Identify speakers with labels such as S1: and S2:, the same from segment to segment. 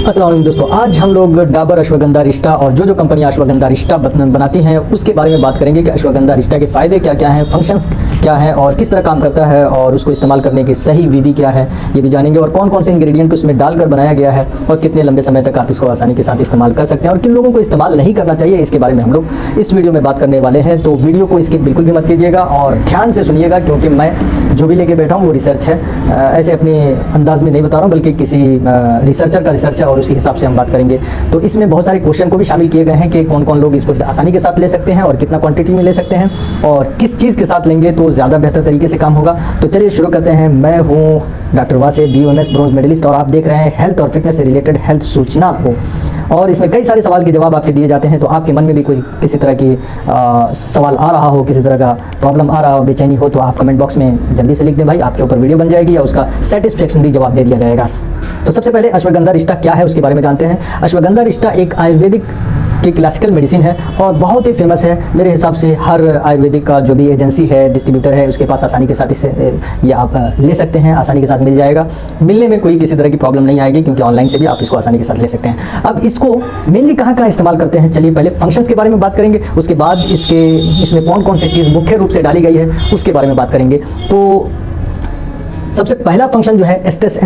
S1: अस्सलाम वालेकुम दोस्तों, आज हम लोग डाबर अश्वगंधा रिश्ता और जो कंपनियां अश्वगंधा रिश्ता बनाती हैं उसके बारे में बात करेंगे कि अश्वगंधा रिश्ता के फ़ायदे क्या क्या हैं, फंक्शंस क्या हैं और किस तरह काम करता है और उसको इस्तेमाल करने की सही विधि क्या है ये भी जानेंगे। और कौन कौन से इंग्रेडिएंट उसमें डालकर बनाया गया है और कितने लंबे समय तक आप इसको आसानी के साथ इस्तेमाल कर सकते हैं और किन लोगों को इस्तेमाल नहीं करना चाहिए इसके बारे में हम लोग इस वीडियो में बात करने वाले हैं। तो वीडियो को इसकी बिल्कुल भी मत कीजिएगा और ध्यान से सुनिएगा, क्योंकि मैं जो भी लेके बैठा हूँ वो रिसर्च है, ऐसे अपने अंदाज में नहीं बता रहा हूँ, बल्कि किसी रिसर्चर का रिसर्च है और उसी हिसाब से हम बात करेंगे। तो इसमें बहुत सारे क्वेश्चन को भी शामिल किए गए हैं कि कौन कौन लोग इसको आसानी के साथ ले सकते हैं और कितना क्वांटिटी में ले सकते हैं और किस चीज़ के साथ लेंगे तो ज़्यादा बेहतर तरीके से काम होगा। तो चलिए शुरू करते हैं। मैं हूँ डॉक्टर वासे, BOMS ब्रोंज मेडलिस्ट, और आप देख रहे हैं हेल्थ और फिटनेस से रिलेटेड हेल्थ सूचना को। और इसमें कई सारे सवाल के जवाब आपके दिए जाते हैं। तो आपके मन में भी कोई किसी तरह की सवाल आ रहा हो, किसी तरह का प्रॉब्लम आ रहा हो, बेचैनी हो, तो आप कमेंट बॉक्स में जल्दी से लिख दें भाई, आपके ऊपर वीडियो बन जाएगी या उसका सेटिस्फेक्शनली जवाब दे दिया जाएगा। तो सबसे पहले अश्वगंधा रिश्ता क्या है उसके बारे में जानते हैं। अश्वगंधा रिश्ता एक आयुर्वेदिक की क्लासिकल मेडिसिन है और बहुत ही फेमस है। मेरे हिसाब से हर आयुर्वेदिक का जो भी एजेंसी है, डिस्ट्रीब्यूटर है, उसके पास आसानी के साथ इसे ये आप ले सकते हैं, आसानी के साथ मिल जाएगा। मिलने में कोई किसी तरह की प्रॉब्लम नहीं आएगी, क्योंकि ऑनलाइन से भी आप इसको आसानी के साथ ले सकते हैं। अब इसको मेनली कहाँ कहाँ इस्तेमाल करते हैं, चलिए पहले फंक्शंस के बारे में बात करेंगे, उसके बाद इसमें कौन कौन सी चीज़ मुख्य रूप से डाली गई है उसके बारे में बात करेंगे। तो सबसे पहला फंक्शन जो है स्ट्रेस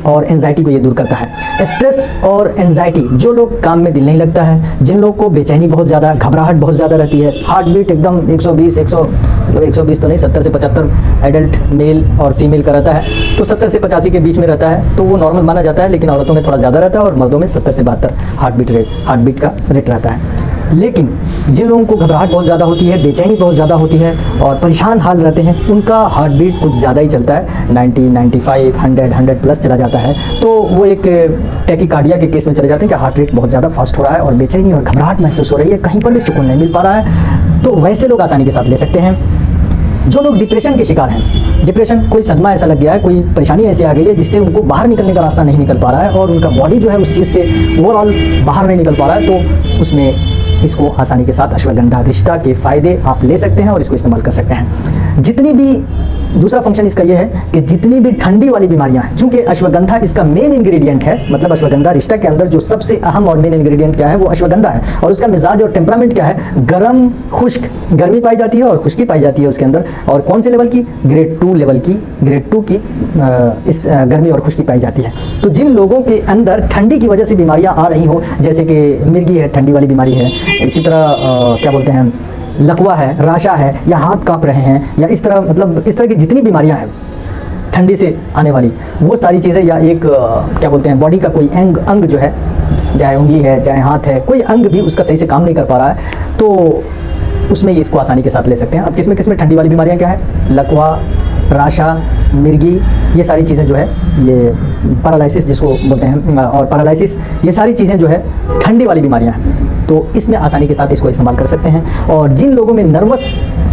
S1: और एंजाइटी को ये दूर करता है। स्ट्रेस और एंजाइटी, जो लोग काम में दिल नहीं लगता है, जिन लोगों को बेचैनी बहुत ज़्यादा, घबराहट बहुत ज़्यादा रहती है, हार्ट बीट एकदम 120 तो नहीं, 70 से 75 एडल्ट मेल और फीमेल का रहता है, तो 70 से 85 के बीच में रहता है, तो वो नॉर्मल माना जाता है। लेकिन औरतों में थोड़ा ज़्यादा रहता है और मर्दों में 70 से 72 हार्ट बीट का रेट रहता है। लेकिन जिन लोगों को घबराहट बहुत ज़्यादा होती है, बेचैनी बहुत ज़्यादा होती है और परेशान हाल रहते हैं, उनका हार्ट बीट कुछ ज़्यादा ही चलता है, 90, 95, 100 प्लस चला जाता है। तो वो एक टैकीकार्डिया के केस में चले जाते हैं कि हार्ट रेट बहुत ज़्यादा फास्ट हो रहा है और बेचैनी और घबराहट महसूस हो रही है, कहीं पर भी सुकून नहीं मिल पा रहा है। तो वैसे लोग आसानी के साथ ले सकते हैं। जो लोग डिप्रेशन के शिकार हैं, डिप्रेशन कोई सदमा ऐसा लग गया है, कोई परेशानी ऐसी आ गई है जिससे उनको बाहर निकलने का रास्ता नहीं निकल पा रहा है और उनका बॉडी जो है उस चीज़ से ओवरऑल बाहर नहीं निकल पा रहा है, तो उसमें इसको आसानी के साथ अश्वगंधा रिश्ता के फ़ायदे आप ले सकते हैं और इसको इस्तेमाल कर सकते हैं। जितनी भी दूसरा फंक्शन इसका यह है कि जितनी भी ठंडी वाली बीमारियां हैं, चूंकि अश्वगंधा इसका मेन इंग्रेडिएंट है, मतलब अश्वगंधा रिश्ता के अंदर जो सबसे अहम और मेन इंग्रेडिएंट क्या है वो अश्वगंधा है। और उसका मिजाज और टेम्परामेंट क्या है, गर्म खुश्क, गर्मी पाई जाती है और खुश्की पाई जाती है उसके अंदर। और कौन से लेवल की, ग्रेड 2 लेवल की, ग्रेड 2 की इस गर्मी और खुश्की पाई जाती है। तो जिन लोगों के अंदर ठंडी की वजह से बीमारियां आ रही हो, जैसे कि मिर्गी है, ठंडी वाली बीमारी है, इसी तरह क्या बोलते हैं, लकवा है, राशा है, या हाथ कांप रहे हैं, या इस तरह, मतलब इस तरह की जितनी बीमारियां हैं ठंडी से आने वाली, वो सारी चीज़ें, या एक क्या बोलते हैं, बॉडी का कोई अंग जो है, चाहे उंगली है, चाहे हाथ है, कोई अंग भी उसका सही से काम नहीं कर पा रहा है, तो उसमें इसको आसानी के साथ ले सकते हैं। अब किसमें ठंडी वाली बीमारियां क्या है, लकवा, राशा, मिर्गी, ये सारी चीज़ें जो है, ये पैरालिसिस जिसको बोलते हैं, और पैरालिसिस, ये सारी चीज़ें जो है ठंडी वाली बीमारियां हैं, तो इसमें आसानी के साथ इसको इस्तेमाल कर सकते हैं। और जिन लोगों में नर्वस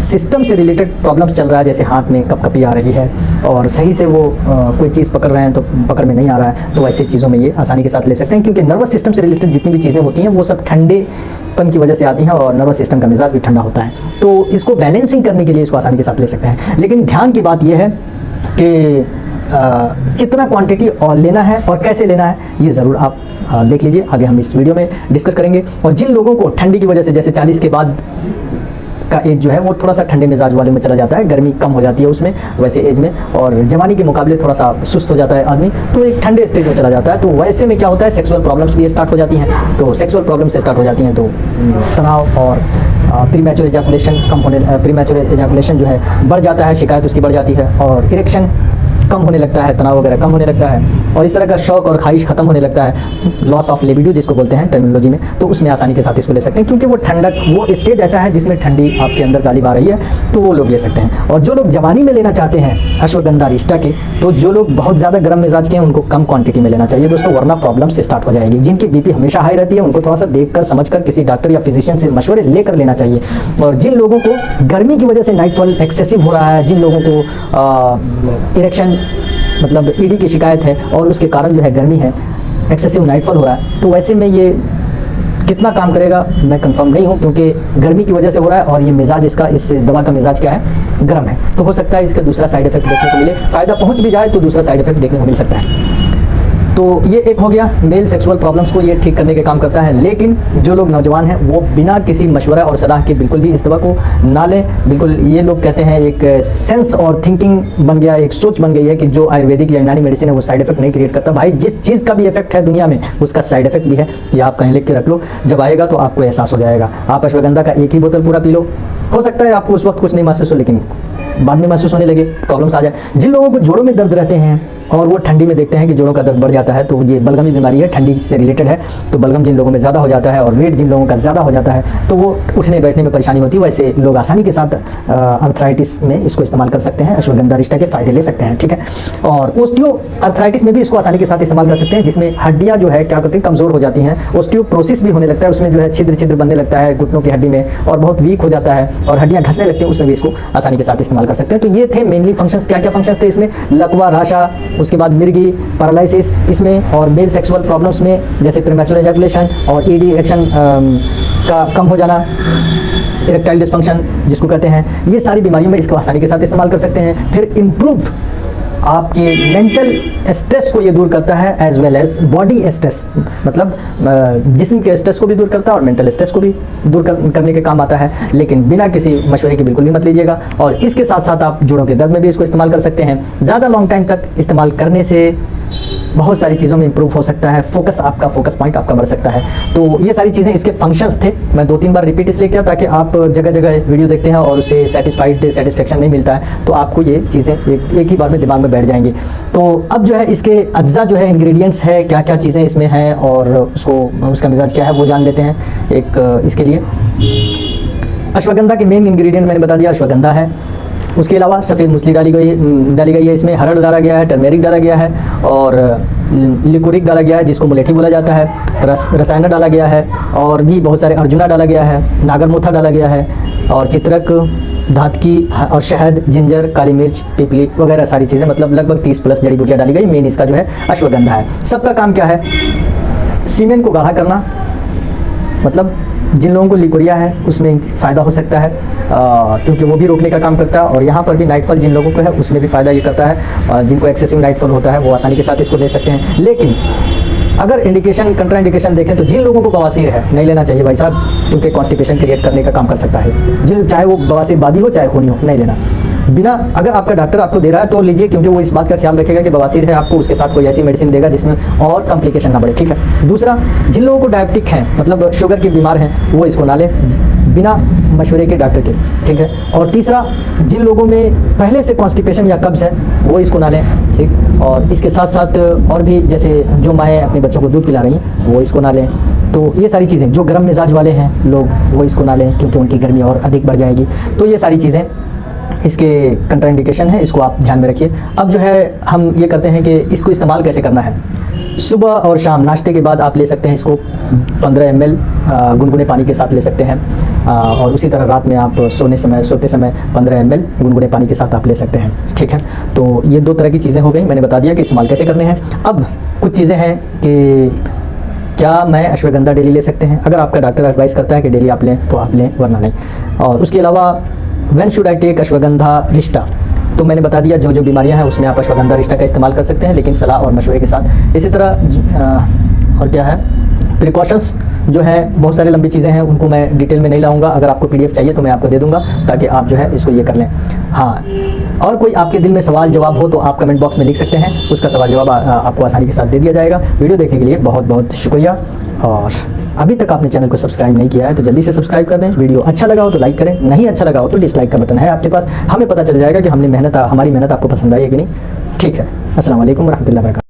S1: सिस्टम से रिलेटेड प्रॉब्लम्स चल रहा है, जैसे हाथ में कपकपी आ रही है और सही से वो कोई चीज़ पकड़ रहे हैं तो पकड़ में नहीं आ रहा है, तो ऐसी चीज़ों में ये आसानी के साथ ले सकते हैं, क्योंकि नर्वस सिस्टम से रिलेटेड जितनी भी चीज़ें होती हैं वो सब ठंडेपन की वजह से आती हैं और नर्वस सिस्टम का मिजाज भी ठंडा होता है। तो इसको बैलेंसिंग करने के लिए इसको आसानी के साथ ले सकते हैं। लेकिन ध्यान की बात यह है कि कितना क्वांटिटी और लेना है और कैसे लेना है, ये ज़रूर आप देख लीजिए, आगे हम इस वीडियो में डिस्कस करेंगे। और जिन लोगों को ठंडी की वजह से, जैसे 40 के बाद का एज जो है वो थोड़ा सा ठंडे मिजाज वाले में चला जाता है, गर्मी कम हो जाती है उसमें, वैसे एज में, और जवानी के मुकाबले थोड़ा सा सुस्त हो जाता है आदमी, तो एक ठंडे स्टेज में चला जाता है। तो वैसे में क्या होता है, सेक्सुअल प्रॉब्लम्स भी स्टार्ट हो जाती हैं। तो सेक्सुअल प्रॉब्लम से स्टार्ट हो जाती हैं तो तनाव और प्रीमैच्योर एजाकुलेशन जो है बढ़ जाता है, शिकायत उसकी बढ़ जाती है, और इरेक्शन कम होने लगता है, तनाव वगैरह कम होने लगता है, और इस तरह का शौक और ख्वाहिश खत्म होने लगता है, लॉस ऑफ लिबिडो जिसको बोलते हैं टर्मिनोलॉजी में। तो उसमें आसानी के साथ इसको ले सकते हैं, क्योंकि वो ठंडक, वो स्टेज ऐसा है जिसमें ठंडी आपके अंदर गालिब आ रही है, तो वो लोग ले सकते हैं। और जो लोग जवानी में लेना चाहते हैं अश्वगंधा रिश्ता के, तो जो लोग बहुत ज़्यादा गर्म मिजाज के हैं उनको कम क्वांटिटी में लेना चाहिए दोस्तों, वरना प्रॉब्लम से स्टार्ट हो जाएगी। जिनकी बीपी हमेशा हाई रहती है उनको थोड़ा सा देख कर समझ कर किसी डॉक्टर या फिजिशियन से मशवरे लेकर लेना चाहिए। और जिन लोगों को गर्मी की वजह से नाइटफॉल एक्सेसिव हो रहा है, जिन लोगों को इरेक्शन मतलब ईडी की शिकायत है और उसके कारण जो है गर्मी है, एक्सेसिव नाइटफॉल हो रहा है, तो वैसे में ये कितना काम करेगा मैं कंफर्म नहीं हूँ, क्योंकि गर्मी की वजह से हो रहा है और ये मिजाज इसका, इस दवा का मिजाज क्या है, गर्म है। तो हो सकता है इसका दूसरा साइड इफेक्ट देखने को मिले, फ़ायदा पहुँच भी जाए तो दूसरा साइड इफेक्ट देखने को मिल सकता है। तो ये एक हो गया, मेल सेक्सुअल प्रॉब्लम्स को ये ठीक करने के काम करता है। लेकिन जो लोग नौजवान हैं वो बिना किसी मशवरा और सलाह के बिल्कुल भी इस दवा को ना लें। बिल्कुल ये लोग कहते हैं एक सेंस और थिंकिंग बन गया, एक सोच बन गई है कि जो आयुर्वेदिक या यूनानी मेडिसिन है वो साइड इफेक्ट नहीं क्रिएट करता। भाई जिस चीज़ का भी इफेक्ट है दुनिया में उसका साइड इफेक्ट भी है, ये आप कहीं लिख के रख लो, जब आएगा तो आपको एहसास हो जाएगा। आप अश्वगंधा का एक ही बोतल पूरा पी लो, हो सकता है आपको उस वक्त कुछ नहीं महसूस हो, लेकिन बाद में महसूस होने लगे, प्रॉब्लम्स आ जाए। जिन लोगों को जोड़ों में दर्द रहते हैं और वो ठंडी में देखते हैं कि जोड़ों का दर्द बढ़ जाता है, तो ये बलगमी बीमारी है, ठंडी से रिलेटेड है। तो बलगम जिन लोगों में ज़्यादा हो जाता है और वेट जिन लोगों का ज़्यादा हो जाता है तो वो उठने बैठने में परेशानी होती है, वैसे लोग आसानी के साथ अर्थराइटिस में इसको इस्तेमाल कर सकते हैं, अश्वगंधा रिष्टा के फ़ायदे ले सकते हैं। ठीक है, और ओस्टियो अर्थराइटिस में भी इसको आसानी के साथ इस्तेमाल कर सकते हैं, जिसमें हड्डियाँ जो है क्या करती हैं, कमज़ोर हो जाती हैं, ओस्टियोप्रोसिस भी होने लगता है, उसमें जो है छिद्र छिद्र बनने लगता है घुटनों की हड्डी में और बहुत वीक हो जाता है और हड्डियाँ घसने लगती हैं, उसमें भी इसको आसानी के साथ इस्तेमाल कर सकते हैं। तो ये थे मेनली फंक्शंस। क्या क्या फंक्शंस थे इसमें? लकवा, राशा, उसके बाद मिर्गी, पैरालिसिस इसमें, और मेल सेक्सुअल प्रॉब्लम्स में जैसे प्रीमैच्योर एजैकुलेशन और ईडी इरेक्शन का कम हो जाना, इरेक्टाइल डिस्फंक्शन जिसको कहते हैं, ये सारी बीमारियों में इसको आसानी के साथ इस्तेमाल कर सकते हैं। फिर इम्प्रूव आपके मेंटल स्ट्रेस को ये दूर करता है, as well as body stress, मतलब जिस्म के स्ट्रेस को भी दूर करता है और मेंटल स्ट्रेस को भी दूर करने के काम आता है। लेकिन बिना किसी मशवरे के बिल्कुल भी मत लीजिएगा। और इसके साथ साथ आप जोड़ों के दर्द में भी इसको इस्तेमाल कर सकते हैं। ज़्यादा लॉन्ग टाइम तक इस्तेमाल करने से बहुत सारी चीज़ों में इंप्रूव हो सकता है, फोकस पॉइंट आपका बढ़ सकता है। तो ये सारी चीज़ें इसके फंक्शंस थे। मैं 2-3 बार रिपीट इसलिए किया ताकि आप जगह जगह वीडियो देखते हैं और उससे सेटिस्फेक्शन नहीं मिलता है, तो आपको ये चीज़ें एक ही बार में दिमाग में बैठ जाएंगी। तो अब जो है इसके अज्जा जो है, इंग्रेडिएंट्स है, क्या क्या चीज़ें इसमें हैं और उसका मिजाज क्या है वो जान लेते हैं। एक इसके लिए अश्वगंधा के मेन इंग्रेडिएंट मैंने बता दिया, अश्वगंधा है। उसके अलावा सफ़ेद मूसली डाली गई है, इसमें हरड़ डाला गया है, टर्मेरिक डाला गया है और लिकोरिक डाला गया है जिसको मुलेठी बोला जाता है, रसायन डाला गया है और भी बहुत सारे, अर्जुना डाला गया है, नागरमोथा डाला गया है और चित्रक, धातकी और शहद, जिंजर, काली मिर्च, पिपली वगैरह सारी चीज़ें, मतलब लगभग 30+ जड़ी बूटियाँ डाली गई। मेन इसका जो है अश्वगंधा है। सबका काम क्या है? सीमेन को गाढ़ा करना, मतलब जिन लोगों को लिकोरिया है उसमें फ़ायदा हो सकता है क्योंकि वो भी रोकने का काम करता है। और यहाँ पर भी नाइटफॉल जिन लोगों को है उसमें भी फ़ायदा ये करता है। जिनको एक्सेसिव नाइटफॉल होता है वो आसानी के साथ इसको ले सकते हैं। लेकिन अगर इंडिकेशन, कंट्रा इंडिकेशन देखें तो जिन लोगों को बवासीर है नहीं लेना चाहिए भाई साहब, क्योंकि कॉन्स्टिपेशन क्रिएट करने का काम कर सकता है। चाहे वो बवासीर बादी हो चाहे खूनी हो, नहीं लेना। बिना, अगर आपका डॉक्टर आपको दे रहा है तो लीजिए, क्योंकि वो इस बात का ख्याल रखेगा कि बवासीर है, आपको उसके साथ कोई ऐसी मेडिसिन देगा जिसमें और कॉम्प्लिकेशन ना बढ़े। ठीक है। दूसरा, जिन लोगों को डायबिटिक है, मतलब शुगर के बीमार हैं, वो इसको ना लें बिना मशवरे के डॉक्टर के। ठीक है। और तीसरा, जिन लोगों में पहले से कॉन्स्टिपेशन या कब्ज़ है वो इसको ना लें। ठीक। और इसके साथ साथ और भी, जैसे जो माएँ अपने बच्चों को दूध पिला रही हैं वो इसको ना लें। तो ये सारी चीज़ें, जो गर्म मिजाज वाले हैं लोग वो इसको ना लें क्योंकि उनकी गर्मी और अधिक बढ़ जाएगी। तो ये सारी चीज़ें इसके कंट्राइंडिकेशन है, इसको आप ध्यान में रखिए। अब जो है हम ये करते हैं कि इसको इस्तेमाल कैसे करना है। सुबह और शाम नाश्ते के बाद आप ले सकते हैं इसको 15 ml गुनगुने पानी के साथ ले सकते हैं और उसी तरह रात में आप सोते समय 15 ml गुनगुने पानी के साथ आप ले सकते हैं। ठीक है। तो ये 2 तरह की चीज़ें हो गई, मैंने बता दिया कि इस्तेमाल कैसे करने हैं। अब कुछ चीज़ें हैं कि क्या मैं अश्वगंधा डेली ले सकते हैं? अगर आपका डॉक्टर एडवाइस करता है कि डेली आप लें तो आप लें, वरना नहीं। और उसके अलावा when should I take Ashwagandha rishta, तो मैंने बता दिया जो जो बीमारियां हैं उसमें आप अश्वगंधा रिष्टा का इस्तेमाल कर सकते हैं, लेकिन सलाह और मशवरे के साथ। इसी तरह और क्या है, प्रिकॉशंस जो है, बहुत सारी लंबी चीज़ें हैं, उनको मैं डिटेल में नहीं लाऊंगा। अगर आपको PDF चाहिए तो मैं आपको दे दूंगा ताकि आप जो है इसको ये कर लें। हाँ, और कोई आपके दिल में सवाल जवाब हो तो आप कमेंट बॉक्स में लिख सकते हैं, उसका सवाल जवाब आपको आसानी के साथ दे दिया जाएगा। वीडियो देखने के लिए बहुत बहुत शुक्रिया। और अभी तक आपने चैनल को सब्सक्राइब नहीं किया है तो जल्दी से सब्सक्राइब कर दें। वीडियो अच्छा लगा हो तो लाइक करें, नहीं अच्छा लगा हो तो डिसलाइक का बटन है आपके पास, हमें पता चल जाएगा कि हमारी मेहनत आपको पसंद आई है कि नहीं। ठीक है। अस्सलाम वालेकुम रहमतुल्लाहि व बरकातहू।